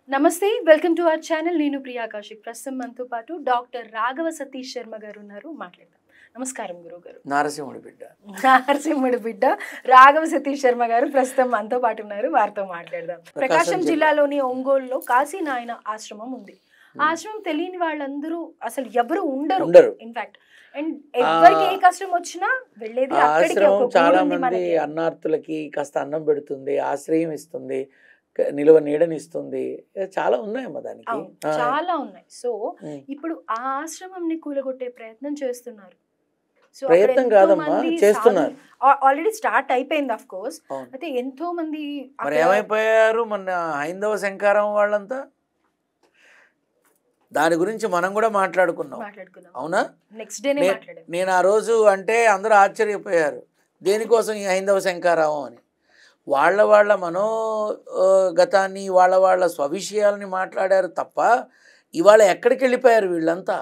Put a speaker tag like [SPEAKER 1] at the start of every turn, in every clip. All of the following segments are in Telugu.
[SPEAKER 1] నమస్తే వెల్కమ్ టు అవర్ ఛానల్ నేను ప్రియా కౌశిక్ ప్రస్తుతం మనతో పాటు డాక్టర్ రాఘవ సతీష్ శర్మ గారు ఉన్నారు మాట్లాడదాం నమస్కారం గురువు గారు నారసింహుడి బిడ్డ రాఘవ సతీష్ శర్మ గారు ప్రస్తుతం మనతో పాటు ఉన్నారు వారితో మాట్లాడదాం ప్రకాశం జిల్లాలోని ఒంగోలులో కాశీ నాయన ఆశ్రమం ఉంది ఆశ్రమం తెలియని వాళ్ళందరూ అసలు ఎవరు ఉండరు ఇన్ఫాక్ట్ అండ్ ఎవరికి ఏ కష్టం వచ్చినా వెళ్ళేది అక్కడికి
[SPEAKER 2] చాలా మంది అన్నార్థులకి కాస్త అన్నం పెడుతుంది ఆశ్రయం ఇస్తుంది నిలువ నీడనిస్తుంది చాలా ఉన్నాయమ్మా దానికి
[SPEAKER 1] చాలా ఉన్నాయి సో ఇప్పుడు ఆ ఆశ్రమంని కూలగొట్టే ప్రయత్నం చేస్తున్నారు
[SPEAKER 2] ప్రయత్నం కాదమ్మా చేస్తున్నారు
[SPEAKER 1] ఆల్రెడీ స్టార్ట్ అయిపోయింది ఆఫ్ కోర్స్ అయితే ఎంతో మంది
[SPEAKER 2] మరి ఏమైపోయారు మన హైందవ శంకారం వాళ్ళంతా దాని గురించి మనం కూడా మాట్లాడుకున్నాం అవునా
[SPEAKER 1] నెక్స్ట్ డే
[SPEAKER 2] నేను ఆ రోజు అంటే అందరూ ఆశ్చర్యపోయారు దేనికోసం ఈ హైందవ శంకారావం అని వాళ్ళ మనోగతాన్ని వాళ్ళ స్వవిషయాలని మాట్లాడారు తప్ప ఇవాళ ఎక్కడికి వెళ్ళిపోయారు వీళ్ళంతా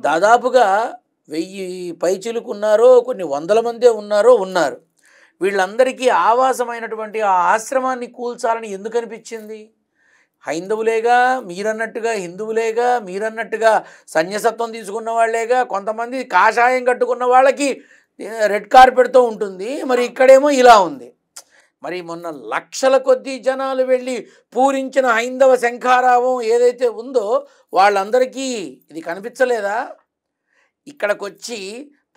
[SPEAKER 2] దాదాపుగా 1000 పైచిలుకున్నారో కొన్ని వందల మందే ఉన్నారు వీళ్ళందరికీ ఆవాసమైనటువంటి ఆ ఆశ్రమాన్ని కూల్చాలని ఎందుకు అనిపించింది హైందవులేగా మీరన్నట్టుగా హిందువులేగా మీరన్నట్టుగా సన్యసత్వం తీసుకున్న వాళ్ళేగా కొంతమంది కాషాయం కట్టుకున్న వాళ్ళకి రెడ్ కార్పెట్తో ఉంటుంది మరి ఇక్కడేమో ఇలా ఉంది మరి మొన్న లక్షల కొద్దీ జనాలు వెళ్ళి పూరించిన హైందవ శంఖారావం ఏదైతే ఉందో వాళ్ళందరికీ ఇది కనిపించలేదా ఇక్కడికి వచ్చి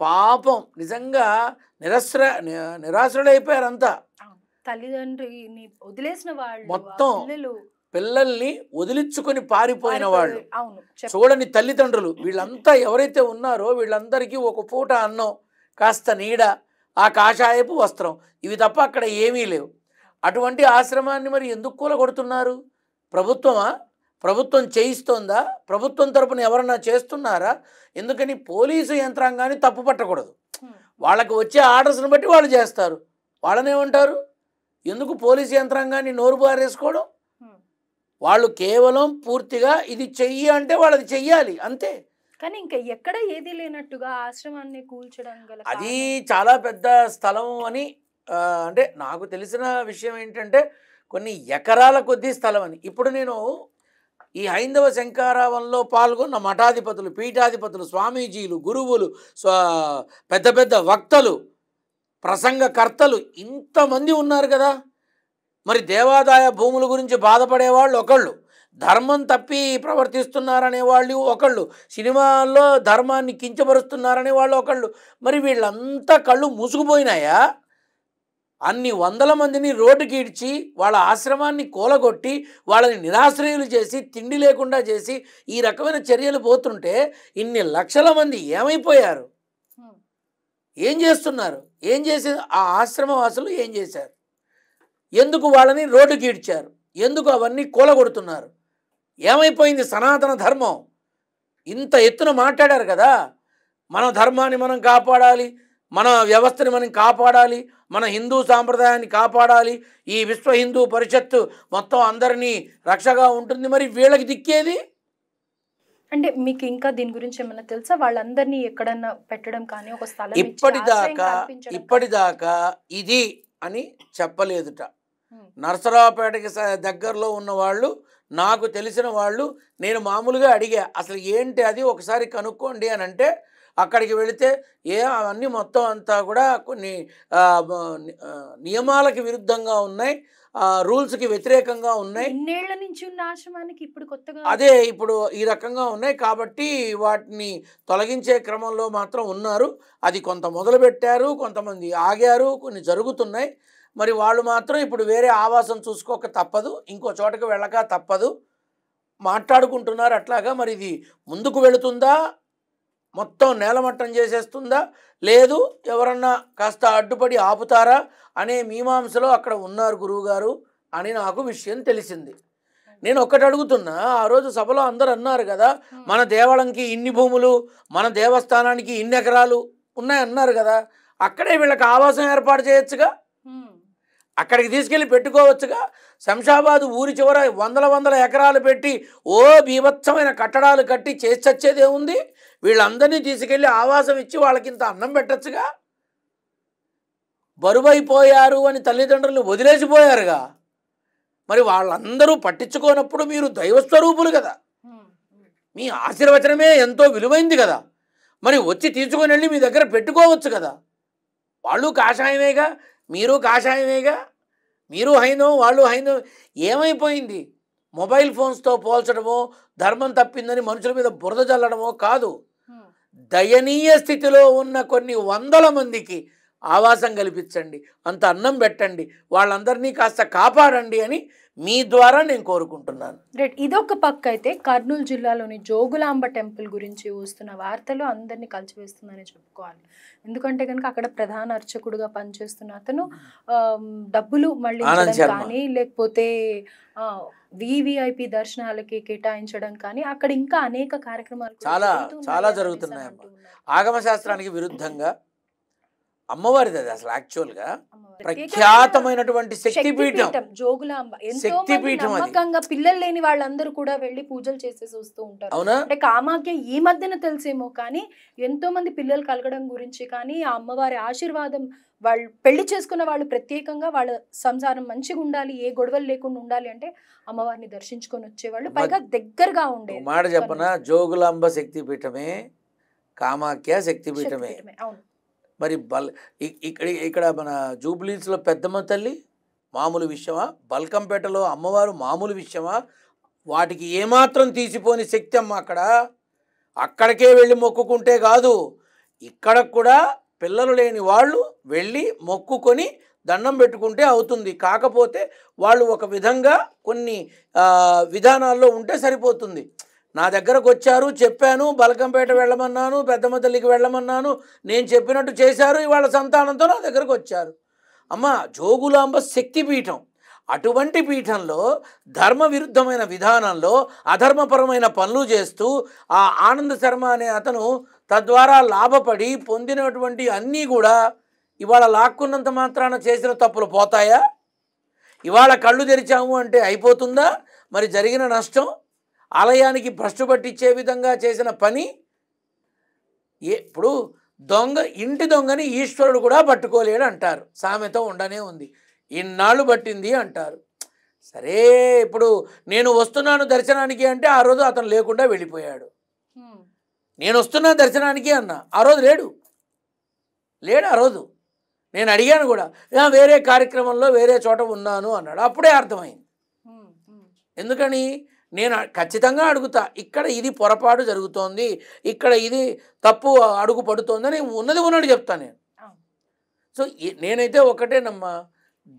[SPEAKER 2] పాపం నిజంగా నిరాశ్రులైపోయారంతా
[SPEAKER 1] తల్లిదండ్రిని వదిలేసిన వాళ్ళు
[SPEAKER 2] మొత్తం పిల్లల్ని వదిలించుకొని పారిపోయిన వాళ్ళు చూడని తల్లిదండ్రులు వీళ్ళంతా ఎవరైతే ఉన్నారో వీళ్ళందరికీ ఒక పూట అన్నం కాస్త నీడ ఆ కాషాయపు వస్త్రం ఇవి తప్ప అక్కడ ఏమీ లేవు అటువంటి ఆశ్రమాన్ని మరి ఎందుకు కూలగొడుతున్నారు ప్రభుత్వం చేయిస్తోందా ప్రభుత్వం తరపున ఎవరన్నా చేస్తున్నారా ఎందుకని పోలీసు యంత్రాంగాన్ని తప్పు పట్టకూడదు వాళ్ళకి వచ్చే ఆర్డర్స్ని బట్టి వాళ్ళు చేస్తారు వాళ్ళనేమంటారు ఎందుకు పోలీసు యంత్రాంగాన్ని నోరు బారేసుకోవడం వాళ్ళు కేవలం పూర్తిగా ఇది చెయ్యి అంటే వాళ్ళది చెయ్యాలి అంతే
[SPEAKER 1] కానీ ఇంకా ఎక్కడ ఏది లేనట్టుగా ఆశ్రమాన్ని కూల్చడం గల
[SPEAKER 2] అది చాలా పెద్ద స్థలం అని అంటే నాకు తెలిసిన విషయం ఏంటంటే కొన్ని ఎకరాల కొద్దీ స్థలం అని ఇప్పుడు నేను ఈ హైందవ శంకారావంలో పాల్గొన్న మఠాధిపతులు పీఠాధిపతులు స్వామీజీలు గురువులు పెద్ద పెద్ద వక్తలు ప్రసంగకర్తలు ఇంతమంది ఉన్నారు కదా మరి దేవాదాయ భూముల గురించి బాధపడేవాళ్ళు ఒకళ్ళు ధర్మం తప్పి ప్రవర్తిస్తున్నారనే వాళ్ళు ఒకళ్ళు సినిమాల్లో ధర్మాన్ని కించపరుస్తున్నారనే వాళ్ళు ఒకళ్ళు మరి వీళ్ళంతా కళ్ళు మూసుకుపోయినాయా అన్ని వందల మందిని రోడ్డుకి ఈడ్చి వాళ్ళ ఆశ్రమాన్ని కూలగొట్టి వాళ్ళని నిరాశ్రయులు చేసి తిండి లేకుండా చేసి ఈ రకమైన చర్యలు పోతుంటే ఇన్ని లక్షల మంది ఏమైపోయారు ఏం చేస్తున్నారు ఏం చేసి ఆ ఆశ్రమవాసులు ఏం చేశారు ఎందుకు వాళ్ళని రోడ్డుకి ఈడ్చారు ఎందుకు అవన్నీ కూలగొడుతున్నారు ఏమైపోయింది సనాతన ధర్మం ఇంత ఎత్తున మాట్లాడారు కదా మన ధర్మాన్ని మనం కాపాడాలి మన వ్యవస్థని మనం కాపాడాలి మన హిందూ సాంప్రదాయాన్ని కాపాడాలి ఈ విశ్వ హిందూ పరిషత్తు మొత్తం అందరినీ రక్షగా ఉంటుంది మరి వీళ్ళకి దిక్కేది
[SPEAKER 1] అంటే మీకు ఇంకా దీని గురించి ఏమన్నా తెలుసా వాళ్ళందరినీ ఎక్కడన్నా పెట్టడం కానీ ఒక స్థలం
[SPEAKER 2] ఇప్పటిదాకా ఇది అని చెప్పలేదుట నరసరావుపేటకి దగ్గరలో ఉన్న వాళ్ళు నాకు తెలిసిన వాళ్ళు నేను మామూలుగా అడిగా అసలు ఏంటి అది ఒకసారి కనుక్కోండి అని అంటే అక్కడికి వెళితే అవన్నీ మొత్తం అంతా కూడా కొన్ని నియమాలకి విరుద్ధంగా ఉన్నాయి రూల్స్కి వ్యతిరేకంగా ఉన్నాయి
[SPEAKER 1] ఇన్నేళ్ల నుంచి ఉన్న ఆశ్రమానికి ఇప్పుడు కొత్తగా
[SPEAKER 2] అదే ఇప్పుడు ఈ రకంగా ఉన్నాయి కాబట్టి వాటిని తొలగించే క్రమంలో మాత్రం ఉన్నారు అది కొంత మొదలుపెట్టారు కొంతమంది ఆగారు కొన్ని జరుగుతున్నాయి మరి వాళ్ళు మాత్రం ఇప్పుడు వేరే ఆవాసం చూసుకోక తప్పదు ఇంకో చోటకి వెళ్ళక తప్పదు మాట్లాడుకుంటున్నారు అట్లాగా మరి ఇది ముందుకు వెళుతుందా మొత్తం నేలమట్టం చేసేస్తుందా లేదు ఎవరన్నా కాస్త అడ్డుపడి ఆపుతారా అనే మీమాంసలో అక్కడ ఉన్నారు గురువుగారు అని నాకు విషయం తెలిసింది నేను ఒక్కటి అడుగుతున్నా ఆ రోజు సభలో అందరూ అన్నారు కదా మన దేవాలయంకి ఇన్ని భూములు మన దేవస్థానానికి ఇన్ని ఎకరాలు ఉన్నాయన్నారు కదా అక్కడే వీళ్ళకి ఆవాసం ఏర్పాటు చేయొచ్చుగా అక్కడికి తీసుకెళ్ళి పెట్టుకోవచ్చుగా శంషాబాద్ ఊరి చివర వందల ఎకరాలు పెట్టి బీభత్సమైన కట్టడాలు కట్టి చేసి చచ్చేదేముంది వీళ్ళందరినీ తీసుకెళ్ళి ఆవాసం ఇచ్చి వాళ్ళకింత అన్నం పెట్టచ్చుగా బరువైపోయారు అని తల్లిదండ్రులు వదిలేసిపోయారుగా మరి వాళ్ళందరూ పట్టించుకోనప్పుడు మీరు దైవస్వరూపులు కదా, మీ ఆశీర్వచనమే ఎంతో విలువైంది కదా, మరి వచ్చి తీసుకొని వెళ్ళి మీ దగ్గర పెట్టుకోవచ్చు కదా. వాళ్ళు కాషాయమేగా, మీరు కాషాయమేగా, మీరు హైందవం వాళ్ళు హైందవం. ఏమైపోయింది? మొబైల్ ఫోన్స్తో పోల్చడమో, ధర్మం తప్పిందని మనుషుల మీద బురద చల్లడమో కాదు. దయనీయ స్థితిలో ఉన్న కొన్ని వందల మందికి ఆవాసం కల్పించండి, అంత అన్నం పెట్టండి, వాళ్ళందరినీ కాస్త కాపాడండి అని మీ ద్వారా నేను కోరుకుంటున్నాను.
[SPEAKER 1] రైట్. ఇదొక పక్క అయితే కర్నూలు జిల్లాలోని జోగులాంబ టెంపుల్ గురించి వస్తున్న వార్తలు అందరినీ కలిసివేస్తుందని చెప్పుకోవాలి. ఎందుకంటే కనుక అక్కడ ప్రధాన అర్చకుడుగా పనిచేస్తున్న అతను డబ్బులు మళ్ళీ కానీ లేకపోతే వివిఐపి దర్శనాలకి కేటాయించడం కానీ అక్కడ ఇంకా అనేక కార్యక్రమాలు
[SPEAKER 2] చాలా చాలా జరుగుతున్నాయి. ఆగమ శాస్త్రానికి విరుద్ధంగా అమ్మవారిది అది అసలు యాక్చువల్గా ప్రఖ్యాతమైనటువంటి శక్తిపీఠం
[SPEAKER 1] జోగులాంబ. నమ్మకంగా పిల్లలు లేని వాళ్ళందరూ కూడా వెళ్ళి పూజలు చేసేసి వస్తూ ఉంటారు. అంటే కామాఖ్య ఈ మధ్యన తెలిసేమో కానీ ఎంతో మంది పిల్లలు కలగడం గురించి కానీ ఆ అమ్మవారి ఆశీర్వాదం, వాళ్ళు పెళ్లి చేసుకున్న వాళ్ళు ప్రత్యేకంగా వాళ్ళ సంసారం మంచిగా ఉండాలి, ఏ గొడవలు లేకుండా ఉండాలి అంటే అమ్మవారిని దర్శించుకొని వచ్చేవాళ్ళు, పైగా దగ్గరగా ఉండే.
[SPEAKER 2] మాట చెప్పనా, జోగులాంబ శక్తిపీఠమే, కామాఖ్య శక్తిపీఠమే. మరి ఇక్కడ మన జూబ్లీస్లో పెద్దమ్మ తల్లి మామూలు విషయమా? బల్కంపేటలో అమ్మవారు మామూలు విషయమా? వాటికి ఏమాత్రం తీసిపోని శక్తి అమ్మ అక్కడ. అక్కడికే వెళ్ళి మొక్కుకుంటే కాదు, ఇక్కడ కూడా పిల్లలు లేని వాళ్ళు వెళ్ళి మొక్కుకొని దండం పెట్టుకుంటే అవుతుంది. కాకపోతే వాళ్ళు ఒక విధంగా కొన్ని విధానాల్లో ఉంటే సరిపోతుంది. నా దగ్గరకు వచ్చారు, చెప్పాను, బల్కంపేట వెళ్ళమన్నాను, పెద్దమ్మ తల్లికి వెళ్ళమన్నాను, నేను చెప్పినట్టు చేశారు, ఇవాళ సంతానంతో నా దగ్గరకు వచ్చారు. అమ్మ జోగులాంబ శక్తిపీఠం. అటువంటి పీఠంలో ధర్మ విరుద్ధమైన విధానంలో అధర్మపరమైన పనులు చేస్తూ ఆ ఆనంద శర్మ అనే అతను తద్వారా లాభపడి పొందినటువంటి అన్నీ కూడా ఇవాళ లాక్కున్నంత మాత్రాన చేసిన తప్పులు పోతాయా? ఇవాళ కళ్ళు తెరిచాము అంటే అయిపోతుందా? మరి జరిగిన నష్టం, ఆలయానికి భ్రష్టు పట్టించే విధంగా చేసిన పని. ఇప్పుడు ఇంటి దొంగని ఈశ్వరుడు కూడా పట్టుకోలేడు అంటారు, సామెత ఉండనే ఉంది. ఇన్నాళ్ళు పట్టింది అంటారు. సరే, ఇప్పుడు నేను వస్తున్నాను దర్శనానికి అంటే ఆ రోజు అతను లేకుండా వెళ్ళిపోయాడు. నేను వస్తున్నా దర్శనానికి అన్నా, ఆ రోజు లేడు ఆ రోజు. నేను అడిగాను కూడా, వేరే కార్యక్రమంలో వేరే చోట ఉన్నాను అన్నాడు. అప్పుడే అర్థమైంది. ఎందుకని నేను ఖచ్చితంగా అడుగుతా, ఇక్కడ ఇది పొరపాటు జరుగుతోంది, ఇక్కడ ఇది తప్పు అడుగు పడుతోందని ఉన్నది ఉన్నట్టు చెప్తాను నేను. సో నేనైతే ఒకటేనమ్మా,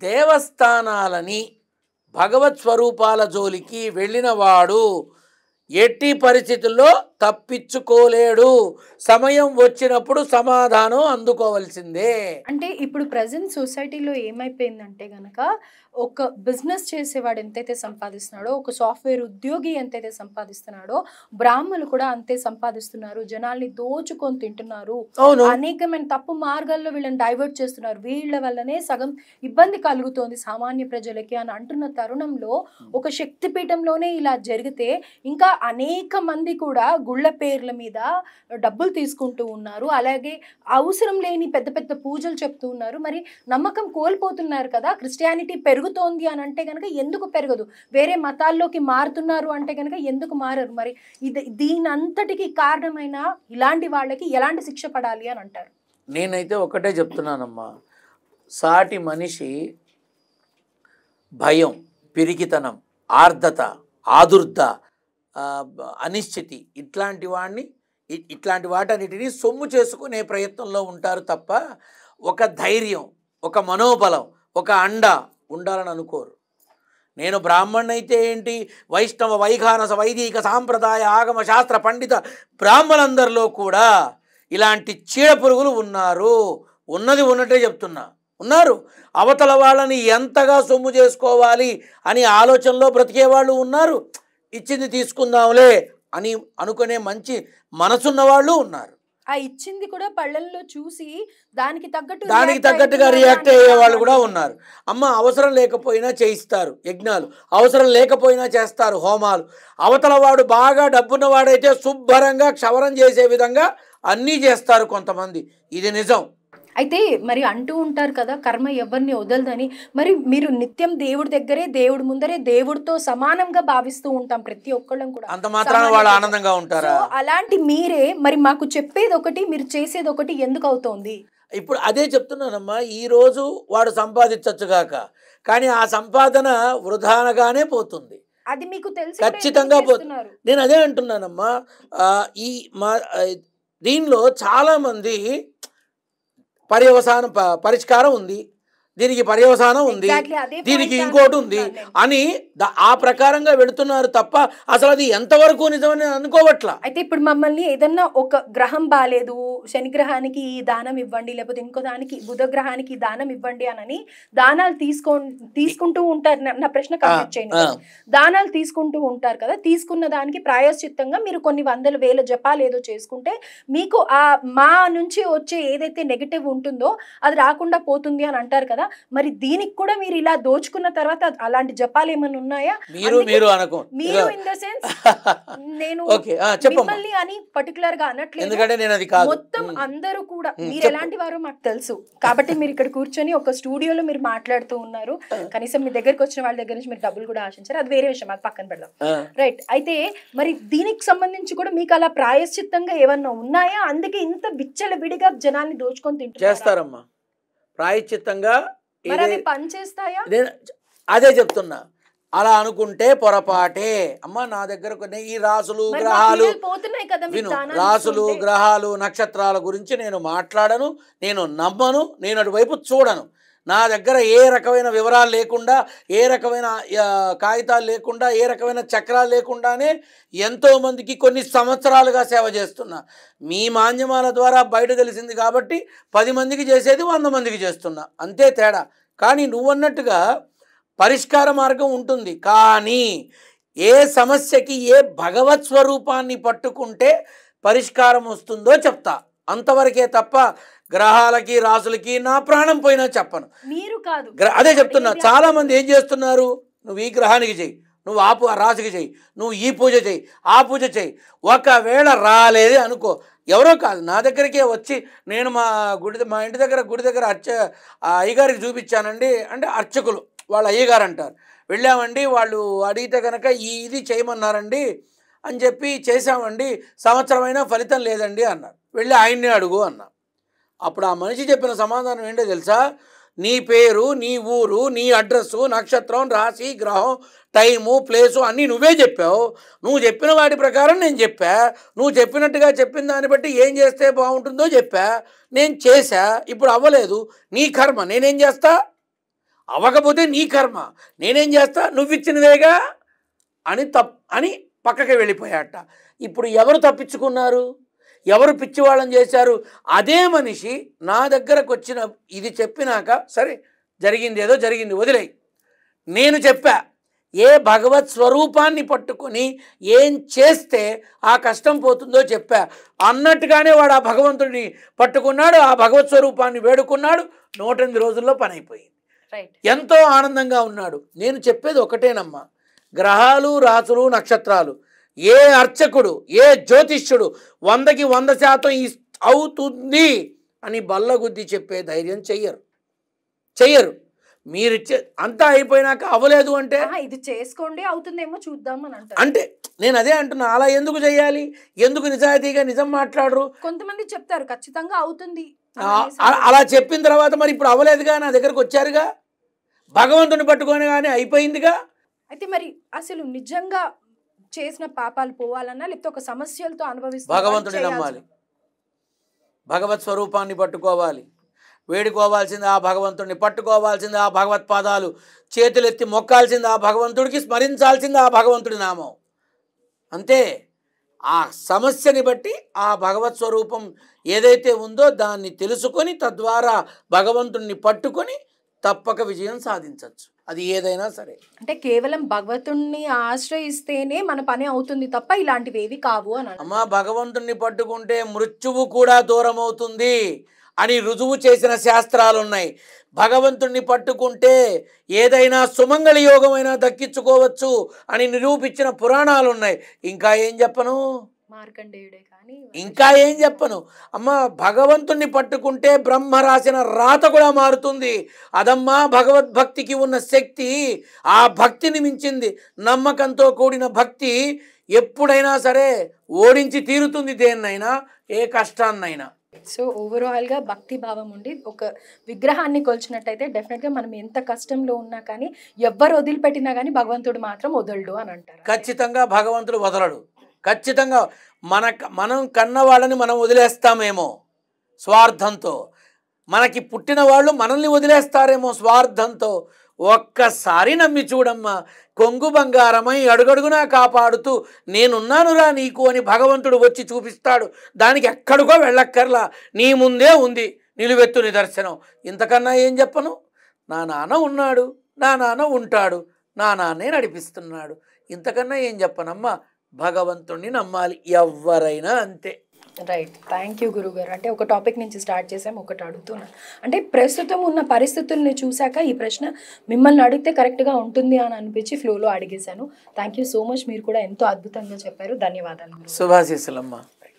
[SPEAKER 2] దేవస్థానాలని భగవత్ స్వరూపాల జోలికి వెళ్ళిన వాడు ఎట్టి పరిస్థితుల్లో తప్పించుకోలేడు. సమయం వచ్చినప్పుడు సమాధానం అందుకోవాల్సిందే.
[SPEAKER 1] అంటే ఇప్పుడు ప్రజెంట్ సొసైటీలో ఏమైపోయిందంటే గనక ఒక బిజినెస్ చేసేవాడు ఎంతైతే సంపాదిస్తున్నాడో, ఒక సాఫ్ట్వేర్ ఉద్యోగి ఎంతైతే సంపాదిస్తున్నాడో, బ్రాహ్మణులు కూడా అంతే సంపాదిస్తున్నారు. జనాల్ని దోచుకొని తింటున్నారు, అనేకమైన తప్పు మార్గాల్లో వీళ్ళని డైవర్ట్ చేస్తున్నారు. వీళ్ళ వల్లనే సగం ఇబ్బంది కలుగుతోంది సామాన్య ప్రజలకి అని అంటున్న తరుణంలో ఒక శక్తిపీఠంలోనే ఇలా జరిగితే ఇంకా అనేక మంది కూడా గుళ్ళ పేర్ల మీద డబ్బులు తీసుకుంటూ ఉన్నారు. అలాగే అవసరం లేని పెద్ద పెద్ద పూజలు చెప్తూ ఉన్నారు. మరి నమ్మకం కోల్పోతున్నారు కదా. క్రిస్టియానిటీ పెరుగుతోంది అని అంటే కనుక ఎందుకు పెరగదు? వేరే మతాల్లోకి మారుతున్నారు అంటే కనుక ఎందుకు మారరు? మరి దీనంతటికి కారణమైన ఇలాంటి వాళ్ళకి ఎలాంటి శిక్ష పడాలి అని అంటారు?
[SPEAKER 2] నేనైతే ఒకటే చెప్తున్నానమ్మా, సాటి మనిషి భయం, పిరికితనం, ఆర్ద్రత, ఆదుర్ద, అనిశ్చితి ఇట్లాంటి వాటన్నిటినీ సొమ్ము చేసుకునే ప్రయత్నంలో ఉంటారు తప్ప ఒక ధైర్యం, ఒక మనోబలం, ఒక అండ ఉండాలని అనుకోరు. నేను బ్రాహ్మణ్ అయితే ఏంటి, వైష్ణవ, వైఖానస, వైదిక, సాంప్రదాయ, ఆగమ శాస్త్ర పండిత బ్రాహ్మణులందరిలో కూడా ఇలాంటి చీడ పురుగులు ఉన్నారు. ఉన్నది ఉన్నట్టే చెప్తున్నా, ఉన్నారు. అవతల వాళ్ళని ఎంతగా సొమ్ము చేసుకోవాలి అని ఆలోచనలో బ్రతికే వాళ్ళు ఉన్నారు. ఇచ్చింది తీసుకుందాంలే అని అనుకునే మంచి మనసున్న వాళ్ళు ఉన్నారు.
[SPEAKER 1] ఆ ఇచ్చింది కూడా పళ్ళల్లో చూసి దానికి
[SPEAKER 2] తగ్గట్టుగా రియాక్ట్ అయ్యే వాళ్ళు కూడా ఉన్నారు. అమ్మ అవసరం లేకపోయినా చేయిస్తారు యజ్ఞాలు, అవసరం లేకపోయినా చేస్తారు హోమాలు. అవతల వాడు బాగా డబ్బున్న వాడైతే శుభ్రంగా క్షవరం చేసే విధంగా అన్నీ చేస్తారు కొంతమంది. ఇది నిజం.
[SPEAKER 1] అయితే మరి అంటూ ఉంటారు కదా, కర్మ ఎవరిని వదలదని. మరి మీరు నిత్యం దేవుడి దగ్గరే, దేవుడి ముందరే, దేవుడితో సమానంగా భావిస్తూ ఉంటాం ప్రతి ఒక్కళ్ళం కూడా.
[SPEAKER 2] అంత మాత్రాన వాళ్ళు ఆనందంగా ఉంటారా?
[SPEAKER 1] సో అలాంటి మీరే మరి మాకు చెప్పేది ఒకటి, మీరు చేసేది ఒకటి ఎందుకు అవుతోంది?
[SPEAKER 2] ఇప్పుడు అదే చెప్తున్నానమ్మా, ఈరోజు వాడు సంపాదించచ్చుగాక, కానీ ఆ సంపాదన వృధానగానే పోతుంది.
[SPEAKER 1] అది మీకు తెలుసు,
[SPEAKER 2] ఖచ్చితంగా పోతుంది. నేను అదే అంటున్నానమ్మా. ఈ మా దీనిలో చాలామంది పర్యవసానం పరిష్కారం ఉంది, దీనికి పర్యవసానం ఉంది, దీనికి ఇంకోటి ఉంది అని ఆ ప్రకారంగా వెళుతున్నారు తప్ప అసలు అది ఎంతవరకు నిజమని అనుకోవట్లా.
[SPEAKER 1] అయితే ఇప్పుడు మమ్మల్ని ఏదన్నా ఒక గ్రహం బాలేదు, శనిగ్రహానికి ఈ దానం ఇవ్వండి, లేకపోతే ఇంకో దానికి బుధ గ్రహానికి దానం ఇవ్వండి అని దానాలు తీసుకుంటూ ఉంటారు. నా ప్రశ్న కంప్లీట్ చేయండి. దానాలు తీసుకుంటూ ఉంటారు కదా, తీసుకున్న దానికి ప్రాయశ్చిత్తంగా మీరు కొన్ని వందల వేల జపాలు ఏదో చేసుకుంటే మీకు ఆ మా నుంచి వచ్చే ఏదైతే నెగటివ్ ఉంటుందో అది రాకుండా పోతుంది అని అంటారు కదా. మరి దీనికి కూడా మీరు ఇలా దోచుకున్న తర్వాత అలాంటి జపాలు ఏమైనా ఉన్నాయా? మీరు ఇన్ ద సెన్స్ నేను మిమ్మల్ని అని పర్టికులర్ గా అనట్లేదు, మొత్తం అందరూ కూడా మీరు ఎలాంటి వారో మాకు తెలుసు కాబట్టి మీరు ఇక్కడ కూర్చొని ఒక స్టూడియోలో మీరు మాట్లాడుతూ ఉన్నారు. కనీసం మీ దగ్గరకు వచ్చిన వాళ్ళ దగ్గర నుంచి మీరు డబ్బులు కూడా ఆశించారు, అది వేరే విషయం, అది పక్కన పెడదాం. రైట్. అయితే మరి దీనికి సంబంధించి కూడా మీకు అలా ప్రాయశ్చిత్తంగా ఏమన్నా ఉన్నాయా? అందుకే ఇంత బిచ్చల విడిగా జనాల్ని దోచుకొని
[SPEAKER 2] తింటారమ్మా. ప్రాయశ్చిత్తంగా
[SPEAKER 1] పనిచేస్తాయా?
[SPEAKER 2] అదే చెప్తున్నా, అలా అనుకుంటే పొరపాటే అమ్మా. నా దగ్గర ఈ రాసులు గ్రహాలు రాసులు గ్రహాలు నక్షత్రాల గురించి నేను మాట్లాడను, నేను నమ్మను, నేను అటువైపు చూడను. నా దగ్గర ఏ రకమైన వివరాలు లేకుండా, ఏ రకమైన కాగితాలు లేకుండా, ఏ రకమైన చక్రాలు లేకుండానే ఎంతోమందికి కొన్ని సంవత్సరాలుగా సేవ చేస్తున్నా. మీ మాధ్యమాల ద్వారా బయట తెలిసింది కాబట్టి 10 మందికి చేసేది 100 మందికి చేస్తున్నా, అంతే తేడా. కానీ నువ్వన్నట్టుగా పరిష్కార మార్గం ఉంటుంది, కానీ ఏ సమస్యకి ఏ భగవత్ స్వరూపాన్ని పట్టుకుంటే పరిష్కారం వస్తుందో చెప్తా, అంతవరకే తప్ప గ్రహాలకి రాసులకి నా ప్రాణం పోయినా చెప్పను.
[SPEAKER 1] మీరు కాదు,
[SPEAKER 2] అదే చెప్తున్నా. చాలా మంది ఏం చేస్తున్నారు, నువ్వు ఈ గ్రహానికి చెయ్యి, నువ్వు ఆ రాశికి చెయ్యి, నువ్వు ఈ పూజ చెయ్యి, ఆ పూజ చెయ్యి. ఒకవేళ రాలేదే అనుకో, ఎవరో కాదు నా దగ్గరికే వచ్చి, నేను మా ఇంటి దగ్గర గుడి దగ్గర అయ్యగారికి చూపించానండి అంటే, అర్చకులు వాళ్ళ అయ్యగారు అంటారు, వెళ్ళామండి, వాళ్ళు అడిగితే కనుక ఇది చేయమన్నారండి అని చెప్పి చేశామండి, సంవత్సరమైనా ఫలితం లేదండి అన్నారు. వెళ్ళి ఆయన్నే అడుగు అన్నా. అప్పుడు ఆ మనిషి చెప్పిన సమాధానం ఏంటో తెలుసా? నీ పేరు, నీ ఊరు, నీ అడ్రస్సు, నక్షత్రం, రాశి, గ్రహం, టైము, ప్లేసు అన్నీ నువ్వే చెప్పావు. నువ్వు చెప్పిన వాటి ప్రకారం నేను చెప్పా, నువ్వు చెప్పినట్టుగా చెప్పిన దాన్ని బట్టి ఏం చేస్తే బాగుంటుందో చెప్పా, నేను చేశా. ఇప్పుడు అవ్వలేదు, నీ కర్మ, నేనేం చేస్తా? అవ్వకపోతే నీ కర్మ, నేనేం చేస్తా? నువ్వు ఇచ్చినవేగా అని పక్కకి వెళ్ళిపోయాట. ఇప్పుడు ఎవరు తప్పించుకున్నారు? ఎవరు పిచ్చివాళ్ళని చేశారు? అదే మనిషి నా దగ్గరకు వచ్చిన ఇది చెప్పినాక, సరే జరిగింది ఏదో జరిగింది వదిలేయి, నేను చెప్పా ఏ భగవత్ స్వరూపాన్ని పట్టుకొని ఏం చేస్తే ఆ కష్టం పోతుందో చెప్పా అన్నట్టుగానే వాడు ఆ భగవంతుడిని పట్టుకున్నాడు, ఆ భగవత్ స్వరూపాన్ని వేడుకున్నాడు, 108 రోజుల్లో పని అయిపోయింది, ఎంతో ఆనందంగా ఉన్నాడు. నేను చెప్పేది ఒకటేనమ్మా, గ్రహాలు రాసులు నక్షత్రాలు ఏ అర్చకుడు ఏ జ్యోతిష్యుడు 100కి 100% అవుతుంది అని బల్లగుద్ది చెప్పే ధైర్యం చెయ్యరు. మీరు అంతా అయిపోయినాక అవ్వలేదు అంటే
[SPEAKER 1] ఇది చేసుకోండి అవుతుందేమో చూద్దాం అని అంటారు.
[SPEAKER 2] అంటే నేను అదే అంటున్నా, అలా ఎందుకు చేయాలి? ఎందుకు నిజాయితీగా నిజం మాట్లాడరు?
[SPEAKER 1] కొంతమంది చెప్తారు ఖచ్చితంగా అవుతుంది,
[SPEAKER 2] అలా చెప్పిన తర్వాత మరి ఇప్పుడు అవ్వలేదుగా, నా దగ్గరకు వచ్చారుగా, భగవంతుని పట్టుకొని కానీ అయిపోయిందిగా.
[SPEAKER 1] అయితే మరి అసలు నిజంగా చేసిన పాపాలు పోవాలన్నా, లేకపోతే ఒక సమస్యలతో అనుభవిస్తూ
[SPEAKER 2] భగవంతుని నమ్మాలి, భగవత్ స్వరూపాన్ని పట్టుకోవాలి, వేడుకోవాల్సింది ఆ భగవంతుడిని, పట్టుకోవాల్సింది ఆ భగవత్ పాదాలు, చేతులెత్తి మొక్కాల్సింది ఆ భగవంతుడికి, స్మరించాల్సింది ఆ భగవంతుడి నామం, అంతే. ఆ సమస్యని బట్టి ఆ భగవత్ స్వరూపం ఏదైతే ఉందో దాన్ని తెలుసుకొని తద్వారా భగవంతుడిని పట్టుకొని తప్పక విజయం సాధించవచ్చు, అది ఏదైనా సరే.
[SPEAKER 1] అంటే కేవలం భగవంతుణ్ణి ఆశ్రయిస్తేనే మన పని అవుతుంది తప్ప ఇలాంటివి ఏవి కావు అని.
[SPEAKER 2] అమ్మా, భగవంతుణ్ణి పట్టుకుంటే మృత్యువు కూడా దూరం అవుతుంది అని రుజువు చేసిన శాస్త్రాలు ఉన్నాయి. భగవంతుణ్ణి పట్టుకుంటే ఏదైనా సుమంగళ యోగమైనా దక్కించుకోవచ్చు అని నిరూపించిన పురాణాలు ఉన్నాయి. ఇంకా ఏం చెప్పను?
[SPEAKER 1] మార్కండేయుడే కానీ
[SPEAKER 2] ఇంకా ఏం చెప్పను అమ్మ. భగవంతుణ్ణి పట్టుకుంటే బ్రహ్మ రాసిన రాత కూడా మారుతుంది. అదమ్మా భగవద్భక్తికి ఉన్న శక్తి. ఆ భక్తిని మించింది. నమ్మకంతో కూడిన భక్తి ఎప్పుడైనా సరే ఓడించి తీరుతుంది దేన్నైనా, ఏ కష్టాన్నైనా.
[SPEAKER 1] సో ఓవరాల్గా భక్తి భావం ఉండి ఒక విగ్రహాన్ని కొలిచినట్టయితే డెఫినెట్గా మనం ఎంత కష్టంలో ఉన్నా కానీ ఎవ్వరు వదిలిపెట్టినా కానీ భగవంతుడు మాత్రం వదలడు అని అంటారు.
[SPEAKER 2] ఖచ్చితంగా భగవంతుడు వదలడు. ఖచ్చితంగా మనం కన్న వాళ్ళని మనం వదిలేస్తామేమో స్వార్థంతో, మనకి పుట్టిన వాళ్ళు మనల్ని వదిలేస్తారేమో స్వార్థంతో. ఒక్కసారి నమ్మి చూడమ్మా, కొంగు బంగారమై అడుగడుగునా కాపాడుతూ నేనున్నానురా నీకు అని భగవంతుడు వచ్చి చూపిస్తాడు. దానికి ఎక్కడికో వెళ్ళక్కర్లా, నీ ముందే ఉంది నిలువెత్తు నిదర్శనం. ఇంతకన్నా ఏం చెప్పను? నా నాన్న ఉన్నాడు, నా నాన్న ఉంటాడు, నా నాన్నే నడిపిస్తున్నాడు. ఇంతకన్నా ఏం చెప్పనమ్మా? భగవంతుణ్ణి నమ్మాలి ఎవరైనా, అంతే.
[SPEAKER 1] రైట్. థ్యాంక్ యూ గురుగారు. అంటే ఒక టాపిక్ నుంచి స్టార్ట్ చేసాం, ఒకటి అడుగుతున్నాను. అంటే ప్రస్తుతం ఉన్న పరిస్థితుల్ని చూశాక ఈ ప్రశ్న మిమ్మల్ని అడిగితే కరెక్ట్గా ఉంటుంది అని అనిపించి ఫ్లోలో అడిగేశాను. Thank you so much. మీరు కూడా ఎంతో అద్భుతంగా చెప్పారు. ధన్యవాదాలు.
[SPEAKER 2] శుభాశీస్సులమ్మా.